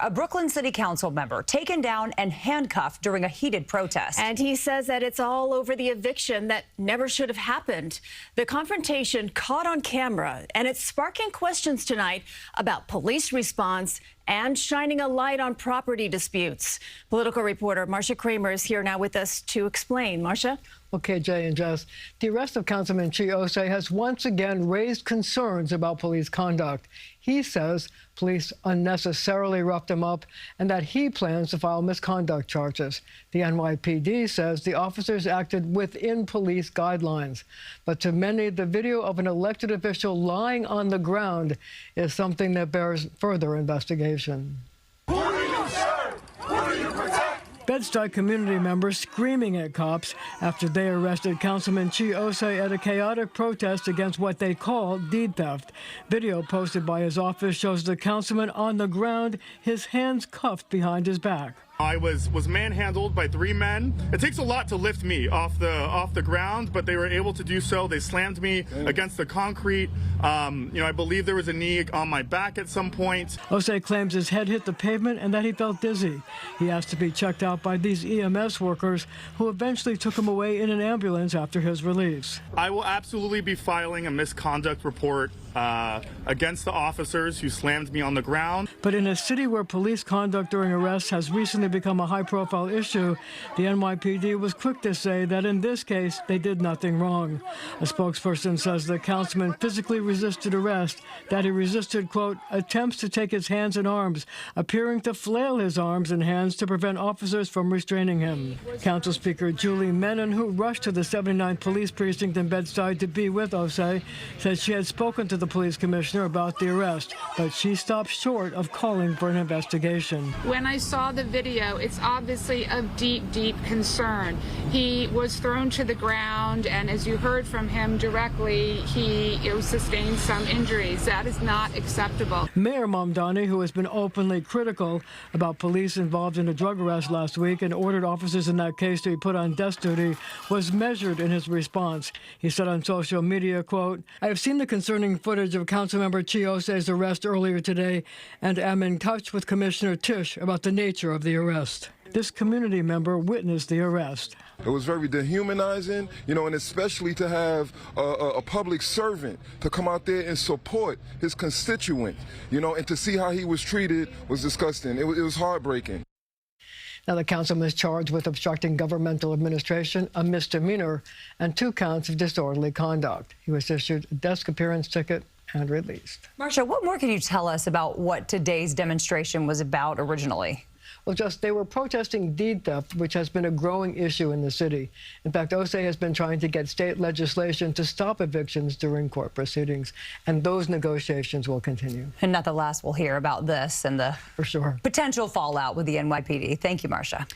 a Brooklyn City Councilmember taken down and handcuffed during a heated protest. And he says that it's all over the eviction that never should have happened. The confrontation caught on camera, and it's sparking questions tonight about police response and shining a light on property disputes. Political reporter Marcia Kramer is here now with us to explain. Marcia? Okay, Jay and Jess, the arrest of Councilman Ossé has once again raised concerns about police conduct. He says police unnecessarily roughed him up and that he plans to file misconduct charges. The NYPD says the officers acted within police guidelines. But to many, the video of an elected official lying on the ground is something that bears further investigation. Who do you serve? Who do you protect? Bed-Stuy community members screaming at cops after they arrested Councilman Ossé at a chaotic protest against what they call deed theft. Video posted by his office shows the councilman on the ground, his hands cuffed behind his back. I was manhandled by 3 men. It takes a lot to lift me off the ground, but they were able to do so. They slammed me against the concrete. I believe there was a knee on my back at some point. Ossé claims his head hit the pavement and that he felt dizzy. He asked to be checked out by these EMS workers who eventually took him away in an ambulance after his release. I will absolutely be filing a misconduct report against the officers who slammed me on the ground. But in a city where police conduct during arrests has recently become a high-profile issue, the NYPD was quick to say that in this case, they did nothing wrong. A spokesperson says the councilman physically resisted arrest, that he resisted, quote, attempts to take his hands and arms, appearing to flail his arms and hands to prevent officers from restraining him. Council Speaker Julie Menon, who rushed to the 79th Police Precinct in Bed-Stuy to be with Ossé, said she had spoken to the police commissioner about the arrest, but she stopped short of calling for an investigation. When I saw the video, it's obviously of deep, deep concern. He was thrown to the ground, and as you heard from him directly, he sustained some injuries. That is not acceptable. Mayor Mamdani, who has been openly critical about police involved in a drug arrest last week and ordered officers in that case to be put on desk duty, was measured in his response. He said on social media, quote, I have seen the concerning footage of Councilmember Ossé's arrest earlier today and am in touch with Commissioner Tisch about the nature of the arrest. This community member witnessed the arrest. It was very dehumanizing, and especially to have a public servant to come out there and support his constituent, and to see how he was treated was disgusting. It was heartbreaking. Now, the councilman is charged with obstructing governmental administration, a misdemeanor, and 2 counts of disorderly conduct. He was issued a desk appearance ticket and released. Marcia, what more can you tell us about what today's demonstration was about originally? Well, they were protesting deed theft, which has been a growing issue in the city. In fact, Ossé has been trying to get state legislation to stop evictions during court proceedings, and those negotiations will continue. And not the last we'll hear about this and the For sure. potential fallout with the NYPD. Thank you, Marcia.